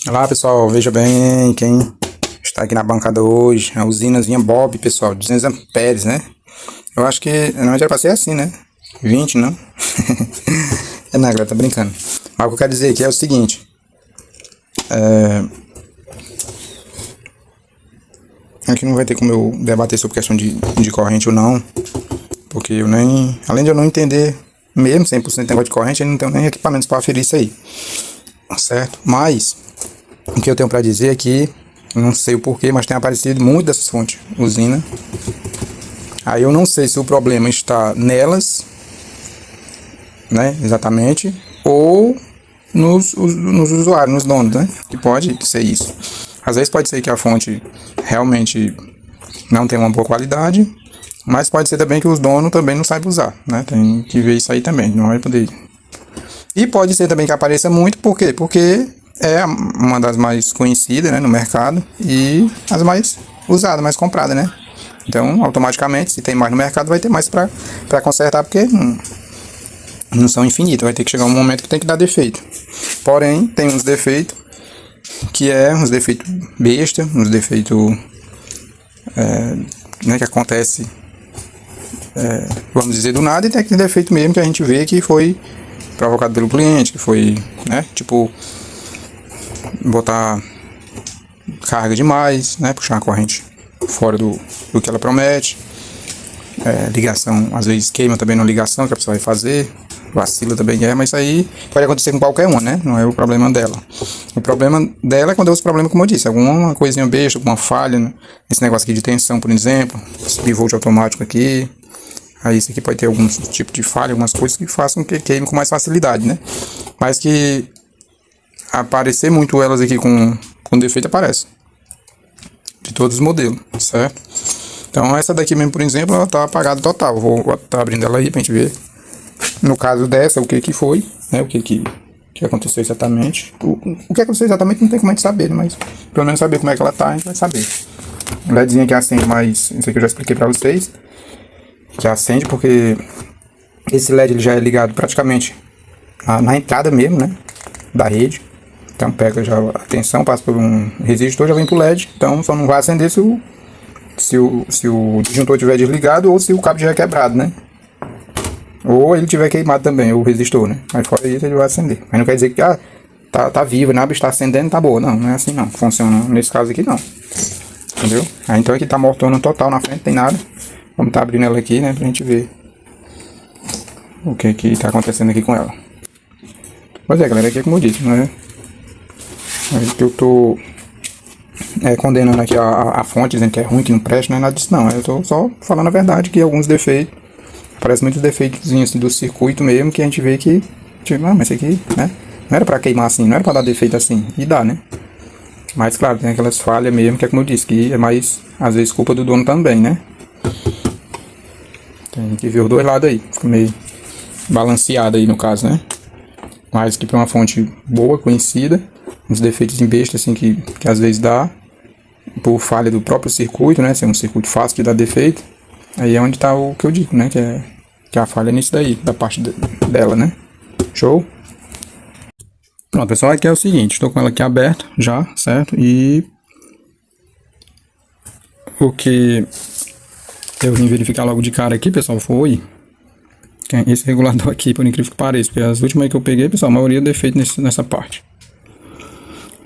Olá pessoal, veja bem quem está aqui na bancada hoje, a usinazinha Bob, pessoal, 200 amperes, né? Eu acho que não era pra ser assim, né? 20, não? É nada, tá brincando. Mas o que eu quero dizer aqui é o seguinte, aqui não vai ter como eu debater sobre questão de corrente ou não, porque eu nem, além de eu não entender mesmo 100% de negócio de corrente, eu não tenho nem equipamentos para aferir isso aí, certo? Mas o que eu tenho para dizer é que não sei o porquê, mas tem aparecido muito dessas fontes usina. Aí eu não sei se o problema está nelas, né, exatamente, ou nos usuários, nos donos, né, que pode ser isso. Às vezes pode ser que a fonte realmente não tem uma boa qualidade, mas pode ser também que os donos também não saibam usar, né, tem que ver isso aí também, não vai poder. E pode ser também que apareça muito, por quê? Porque é uma das mais conhecidas, né, no mercado e as mais usadas, mais compradas, né. Então, automaticamente, se tem mais no mercado, vai ter mais para consertar, porque não são infinitos. Vai ter que chegar um momento que tem que dar defeito. Porém, tem uns defeitos que é uns defeitos besta, uns defeitos né, que acontece, vamos dizer, do nada, e tem aquele defeito mesmo que a gente vê que foi provocado pelo cliente, que foi, né, tipo, botar carga demais, né, puxar a corrente fora do que ela promete, ligação, às vezes queima também na ligação que a pessoa vai fazer, vacila também mas isso aí pode acontecer com qualquer um, né, não é o problema dela. O problema dela é quando é os problemas, como eu disse, alguma coisinha besta, alguma falha, né? Esse negócio aqui de tensão, por exemplo, esse bivolt automático aqui, aí isso aqui pode ter algum tipo de falha, algumas coisas que façam que queime com mais facilidade, né, mas que aparecer muito elas aqui com defeito aparece. De todos os modelos, certo? Então essa daqui mesmo, por exemplo, ela tá apagada total. Vou estar abrindo ela aí pra gente ver. No caso dessa, o que foi, né? O que aconteceu exatamente. O que aconteceu exatamente não tem como a gente saber, né? Mas pelo menos saber como é que ela tá, a gente vai saber. O LEDzinho que acende, mas isso aqui eu já expliquei pra vocês. Que acende porque esse LED ele já é ligado praticamente na entrada mesmo, né? Da rede. Então pega já a tensão, passa por um resistor, já vem pro LED. Então só não vai acender se o disjuntor estiver desligado ou se o cabo já é quebrado, né? Ou ele tiver queimado também, o resistor, né? Aí fora isso ele vai acender. Mas não quer dizer que tá vivo, né? Está acendendo, tá boa. Não, não é assim não. Funciona nesse caso aqui não. Entendeu? Aí então aqui tá mortona total na frente, tem nada. Vamos tá abrindo ela aqui, né? Pra gente ver o que tá acontecendo aqui com ela. Pois é, galera, aqui é como eu disse, não é? Aí que eu tô condenando aqui a fonte, dizendo que é ruim, que não presta, não é nada disso não. Eu tô só falando a verdade, que alguns defeitos, parece muitos defeitos assim, do circuito mesmo, que a gente vê que, tipo, mas isso aqui, né, não era pra queimar assim, não era pra dar defeito assim, e dá, né. Mas claro, tem aquelas falhas mesmo, que é como eu disse, que é mais, às vezes, culpa do dono também, né. Tem que ver os dois lados aí, fica meio balanceado aí no caso, né. Mas que pra uma fonte boa, conhecida, uns defeitos em besta assim que às vezes dá por falha do próprio circuito, né? Ser um circuito fácil de dar defeito. Aí é onde tá o que eu digo, né? Que a falha é nisso daí, da parte dela, né? Show? Pronto, pessoal, aqui é o seguinte, estou com ela aqui aberta já, certo? E o que eu vim verificar logo de cara aqui, pessoal, foi esse regulador aqui, por incrível que pareça, porque as últimas que eu peguei, pessoal, a maioria é defeito nessa parte.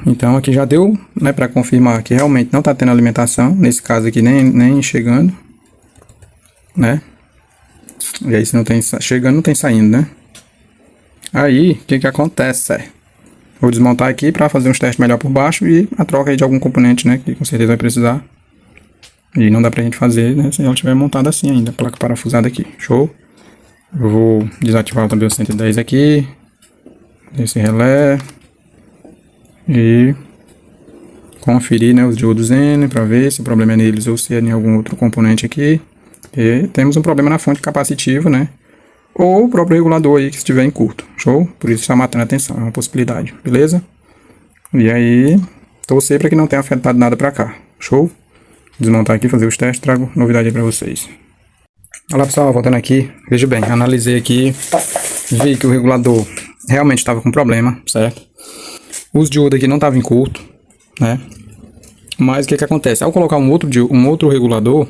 Então aqui já deu, né, para confirmar que realmente não está tendo alimentação, nesse caso aqui nem chegando, né? E aí se não tem chegando, não tem saindo, né? Aí, o que acontece? Vou desmontar aqui para fazer uns testes melhor por baixo e a troca aí de algum componente, né, que com certeza vai precisar. E não dá pra gente fazer, né, se ela estiver montada assim ainda, a placa parafusada aqui, show? Eu vou desativar também o 110 aqui, esse relé. E conferir, né, os diodos N para ver se o problema é neles ou se é em algum outro componente aqui. E temos um problema na fonte capacitiva, né? Ou o próprio regulador aí que estiver em curto. Show? Por isso está matando a tensão, é uma possibilidade, beleza? E aí, torcer para que não tenha afetado nada para cá. Show? Desmontar aqui, fazer os testes, trago novidade aí para vocês. Olá pessoal, voltando aqui. Veja bem, analisei aqui, vi que o regulador realmente estava com problema, certo? Os diodos aqui não estavam em curto, né? Mas o que acontece? Ao colocar um outro regulador,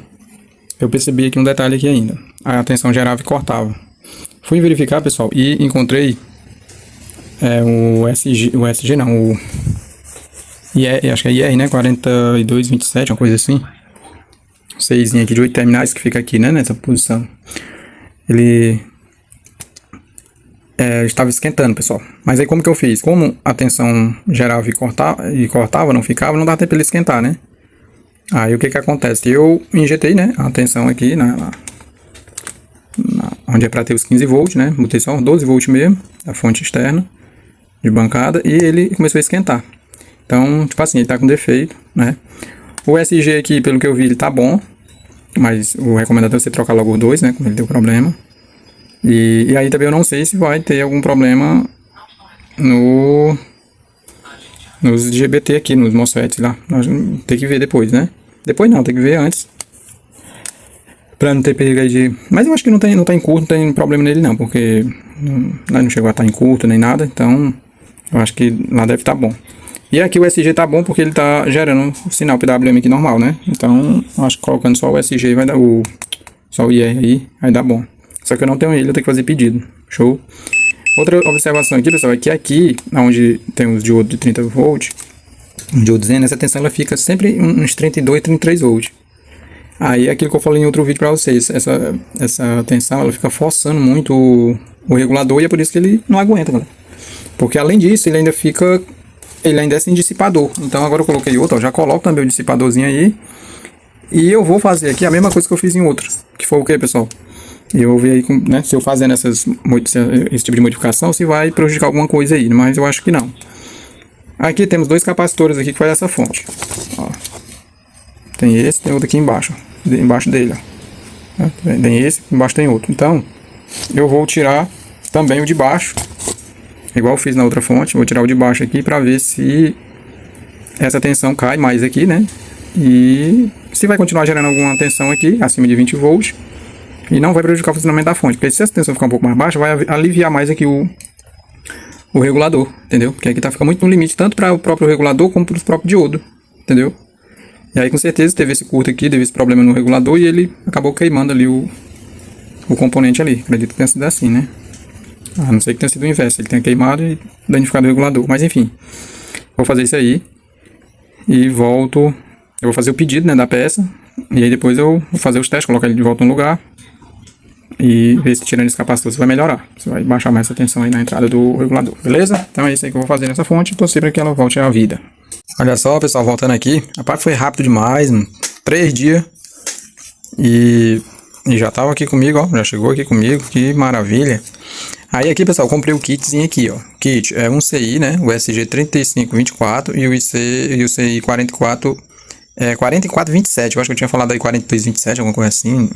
eu percebi aqui um detalhe aqui ainda. A tensão gerava e cortava. Fui verificar, pessoal, e encontrei o SG não, o IR, acho que é IR, né? 4227, uma coisa assim. 6 aqui de 8 terminais que fica aqui, né? Nessa posição. Ele estava esquentando, pessoal. Mas aí como que eu fiz? Como a tensão gerava e cortava, não ficava, não dá tempo ele esquentar, né? Aí o que acontece? Eu injetei, né, a tensão aqui onde é para ter os 15 volts, né? Botei só 12 volts mesmo, a fonte externa de bancada, e ele começou a esquentar. Então, tipo assim, ele tá com defeito, né? O SG aqui, pelo que eu vi, ele tá bom, mas o recomendado é você trocar logo os dois, né, quando ele deu problema. E aí também eu não sei se vai ter algum problema nos GBT aqui, nos MOSFETs lá. Nós vamos ter que ver depois, né? Depois não, tem que ver antes. Pra não ter perigo aí de... Mas eu acho que não tá em curto, não tem problema nele não, porque não chegou a estar em curto nem nada, então eu acho que lá deve estar bom. E aqui o SG tá bom porque ele tá gerando o sinal PWM aqui normal, né? Então eu acho que colocando só o SG vai dar só o IR aí, vai dar bom. Só que eu não tenho ele, eu tenho que fazer pedido. Show? Outra observação aqui, pessoal, é que aqui, onde tem os diodos de 30 volts, um diodo Zen, essa tensão ela fica sempre uns 32, 33 volts. Aí aquilo que eu falei em outro vídeo pra vocês, essa tensão ela fica forçando muito o regulador e é por isso que ele não aguenta, galera. Porque além disso, ele ainda é sem dissipador. Então agora eu coloquei outro, ó, já coloco também o dissipadorzinho aí. E eu vou fazer aqui a mesma coisa que eu fiz em outro. Que foi o que, pessoal? Eu vou ver aí, né, se eu fazendo esse tipo de modificação, se vai prejudicar alguma coisa aí, mas eu acho que não. Aqui temos dois capacitores aqui que faz essa fonte. Ó. Tem esse, tem outro aqui embaixo, embaixo dele. Ó. Tem esse, embaixo tem outro. Então, eu vou tirar também o de baixo, igual eu fiz na outra fonte. Vou tirar o de baixo aqui para ver se essa tensão cai mais aqui, né? E se vai continuar gerando alguma tensão aqui, acima de 20 volts. E não vai prejudicar o funcionamento da fonte. Porque se essa tensão ficar um pouco mais baixa, vai aliviar mais aqui o regulador, entendeu? Porque aqui fica muito no limite, tanto para o próprio regulador, como para os próprios diodos, entendeu? E aí com certeza teve esse curto aqui, teve esse problema no regulador e ele acabou queimando ali o componente ali. Acredito que tenha sido assim, né? A não ser que tenha sido o inverso, ele tenha queimado e danificado o regulador. Mas enfim, vou fazer isso aí e volto. Eu vou fazer o pedido, né, da peça. E aí depois eu vou fazer os testes, colocar ele de volta no lugar e ver se tirando esse capacitor você vai melhorar. Você vai baixar mais essa tensão aí na entrada do regulador, beleza? Então é isso aí que eu vou fazer nessa fonte, torcer para que ela volte à vida. Olha só, pessoal, voltando aqui. A parte foi rápido demais, 3 dias. E já tava aqui comigo, ó. Já chegou aqui comigo, que maravilha. Aí aqui, pessoal, comprei o kitzinho aqui, ó. Kit é um CI, né? O SG 3524 e o CI 4427. Eu acho que eu tinha falado aí 4227, alguma coisa assim.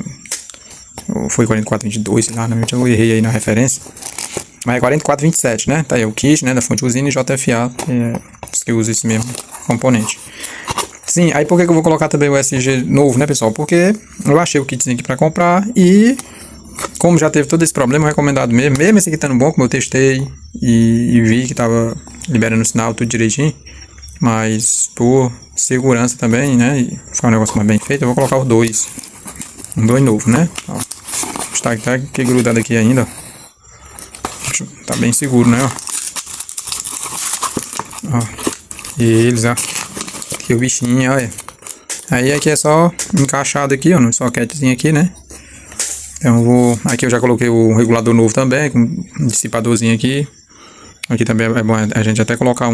Ou foi 4422, sei lá, eu errei aí na referência. Mas é 4427, né? Tá aí o kit, né? Da fonte usina e JFA, que usa esse mesmo componente. Sim, aí por que eu vou colocar também o SG novo, né, pessoal? Porque eu achei o kitzinho aqui pra comprar e como já teve todo esse problema, recomendado mesmo esse aqui estando bom, como eu testei e vi que tava liberando o sinal tudo direitinho, mas por segurança também, né, e ficar um negócio mais bem feito, eu vou colocar os dois. Um dois novo, né? Ó, está aqui grudado aqui ainda. Tá bem seguro, né? Ó. E eles, ó. Aqui o bichinho, olha. Aí aqui é só encaixado aqui, ó, no soquetezinho aqui, né? Então eu vou... Aqui eu já coloquei o regulador novo também, com um dissipadorzinho aqui. Aqui também é bom a gente até colocar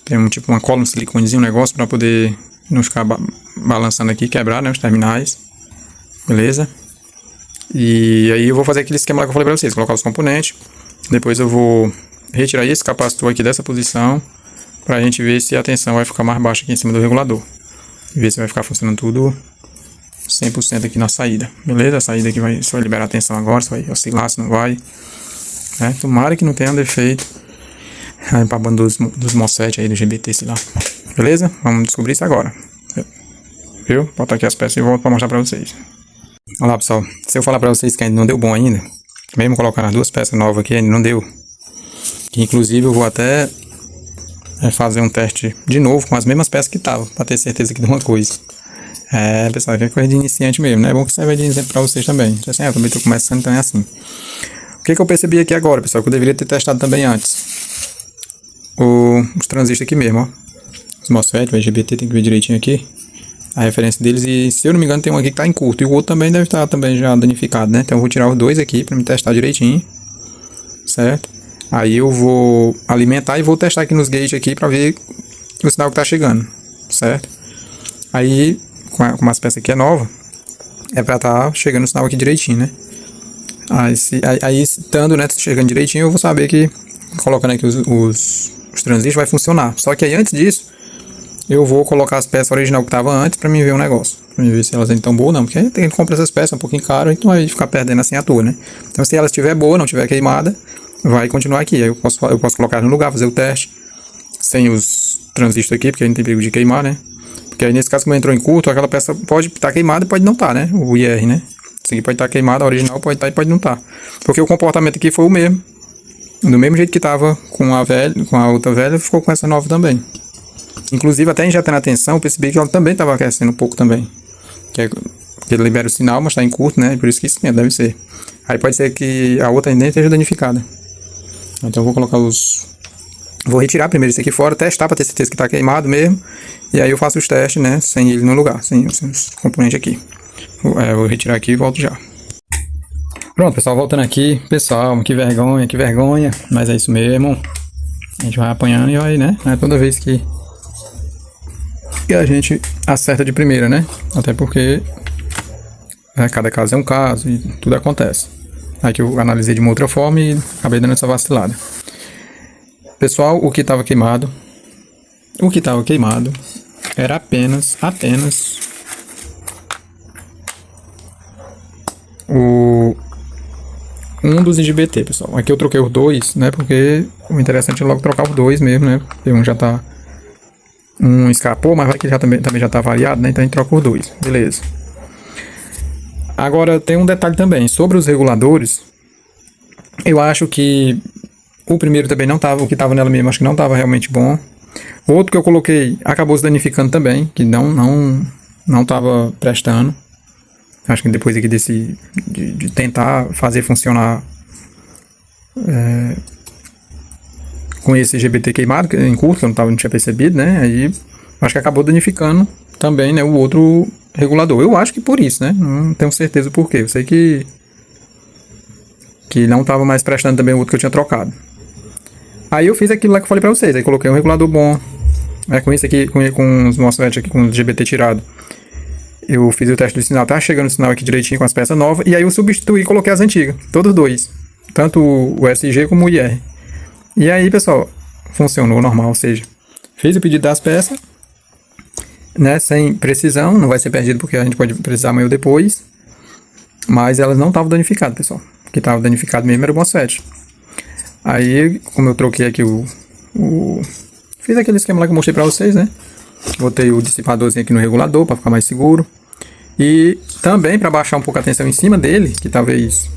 tem tipo uma cola, um siliconezinho, um negócio pra poder não ficar balançando aqui, quebrar, né, os terminais. Beleza? E aí eu vou fazer aquele esquema lá que eu falei pra vocês, colocar os componentes. Depois eu vou retirar esse capacitor aqui dessa posição pra gente ver se a tensão vai ficar mais baixa aqui em cima do regulador. E ver se vai ficar funcionando tudo 100% aqui na saída. Beleza? A saída aqui se vai liberar a tensão agora, se vai oscilar, se não vai. Tomara que não tenha um defeito aí pra banda dos MOSFET aí, do GBT, sei lá. Beleza? Vamos descobrir isso agora. Viu? Vou botar aqui as peças e volto pra mostrar pra vocês. Olha lá, pessoal, se eu falar pra vocês que ainda não deu bom ainda, mesmo colocando as duas peças novas aqui, ainda não deu. Inclusive eu vou até fazer um teste de novo com as mesmas peças que estavam, para ter certeza que de uma coisa. Pessoal, é coisa de iniciante mesmo, né? É bom que serve de exemplo para vocês também. Assim, eu também estou começando, então é assim. O que eu percebi aqui agora, pessoal, que eu deveria ter testado também antes? Os transistores aqui mesmo, ó. Os MOSFET, o IGBT, tem que ver direitinho aqui a referência deles. E se eu não me engano tem um aqui que está em curto, e o outro também deve estar também já danificado, né? Então eu vou tirar os dois aqui para me testar direitinho, certo? Aí eu vou alimentar e vou testar aqui nos gates aqui para ver o sinal que está chegando, certo? Aí, como as peças aqui é nova, é para estar chegando o sinal aqui direitinho, né? Aí estando, né, chegando direitinho, eu vou saber que colocando aqui os transistores vai funcionar. Só que aí antes disso, eu vou colocar as peças original que estavam antes para mim ver um negócio. Pra mim ver se elas ainda estão boas ou não. Porque tem que comprar essas peças, é um pouquinho caro, então vai ficar perdendo assim à toa, né? Então se ela estiver boa, não estiver queimada, vai continuar aqui. Aí eu posso colocar no lugar, fazer o teste sem os transistores aqui, porque aí não tem perigo de queimar, né? Porque aí nesse caso, como entrou em curto, aquela peça pode estar queimada e pode não estar, né? O IR, né? Isso aqui pode estar queimado, a original pode estar e pode não estar. Porque o comportamento aqui foi o mesmo. Do mesmo jeito que estava com a outra velha, ficou com essa nova também. Inclusive, até injetando a tensão, eu percebi que ela também estava aquecendo um pouco também. Que ele libera o sinal, mas está em curto, né? Por isso que esquenta, deve ser. Aí pode ser que a outra ainda esteja danificada. Então eu vou colocar vou retirar primeiro esse aqui fora, testar para ter certeza que está queimado mesmo. E aí eu faço os testes, né? Sem ele no lugar, sem os componentes aqui. Vou retirar aqui e volto já. Pronto, pessoal, voltando aqui. Pessoal, que vergonha, que vergonha. Mas é isso mesmo. A gente vai apanhando e vai, né? Não é toda vez que a gente acerta de primeira, né? Até porque cada caso é um caso e tudo acontece. Aqui eu analisei de uma outra forma e acabei dando essa vacilada. Pessoal, o que estava queimado era apenas um dos IGBT, pessoal. Aqui eu troquei os dois, né? Porque o interessante é logo trocar os dois mesmo, né? Porque um já tá... Um escapou, mas vai que já também já tá variado, né? Então a gente troca os dois, beleza. Agora tem um detalhe também. Sobre os reguladores, eu acho que o primeiro também não tava, o que tava nela mesmo, acho que não tava realmente bom. O outro que eu coloquei acabou se danificando também, que não tava prestando. Acho que depois aqui de tentar fazer funcionar com esse IGBT queimado, em curto, que eu não tinha percebido, né? Aí acho que acabou danificando também, né, o outro regulador. Eu acho que por isso, né? Não tenho certeza o porquê. Eu sei que não estava mais prestando também o outro que eu tinha trocado. Aí eu fiz aquilo lá que eu falei pra vocês. Aí coloquei um regulador bom. Com isso aqui, com os MOSFET aqui, com o IGBT tirado. Eu fiz o teste do sinal, tá chegando o sinal aqui direitinho com as peças novas. E aí eu substituí e coloquei as antigas. Todos dois. Tanto o SG como o IR. E aí, pessoal, funcionou normal. Ou seja, fiz o pedido das peças, né, sem precisão. Não vai ser perdido porque a gente pode precisar amanhã ou depois. Mas elas não estavam danificadas, pessoal. O que estava danificado mesmo era o MOSFET. Aí, como eu troquei aqui fiz aquele esquema lá que eu mostrei pra vocês, né? Botei o dissipadorzinho aqui no regulador para ficar mais seguro. E também para baixar um pouco a tensão em cima dele, que talvez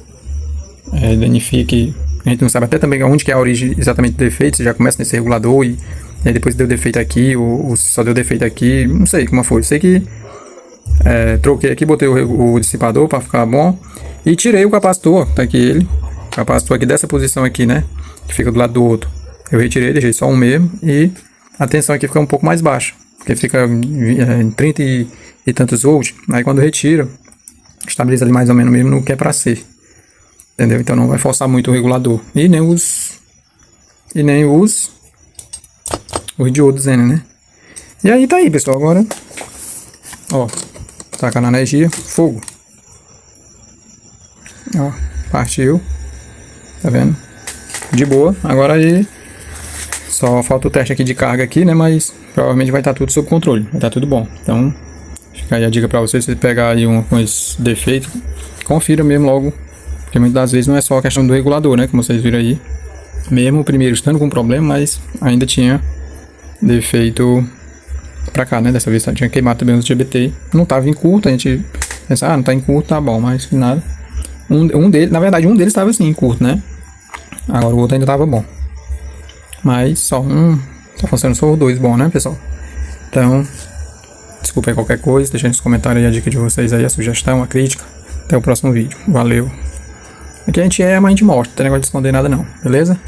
danifique. A gente não sabe até também onde que é a origem exatamente do defeito. Se já começa nesse regulador e aí depois deu defeito aqui, ou só deu defeito aqui. Não sei como foi. Sei que troquei aqui, botei o dissipador para ficar bom. E tirei o capacitor, tá aqui ele. O capacitor aqui dessa posição aqui, né? Que fica do lado do outro. Eu retirei, deixei só um mesmo. E a tensão aqui fica um pouco mais baixa. Porque fica em 30 e tantos volts. Aí quando retira, estabiliza ali mais ou menos mesmo no que é para ser. Entendeu? Então não vai forçar muito o regulador. E nem os diodos, né? E aí tá aí, pessoal. Agora, ó, tacar na energia, fogo. Ó, partiu. Tá vendo? De boa. Agora aí só falta o teste aqui de carga aqui, né? Mas provavelmente vai estar tudo sob controle. Vai estar tudo bom. Então, fica aí a dica pra vocês. Se você pegar aí com esse defeito, confira mesmo logo. Porque muitas das vezes não é só a questão do regulador, né? Como vocês viram aí. Mesmo o primeiro estando com problema, mas ainda tinha defeito pra cá, né? Dessa vez tinha queimado também os GBT. Não tava em curto, a gente pensa, não tá em curto, tá bom, mas nada. Na verdade, um deles estava assim, em curto, né? Agora o outro ainda tava bom. Mas só Tá funcionando só o 2 bom, né, pessoal? Então, desculpa aí qualquer coisa, deixa nos comentários aí a dica de vocês aí, a sugestão, a crítica. Até o próximo vídeo. Valeu. Aqui a gente mas a gente mostra, não tem negócio de esconder nada não, beleza?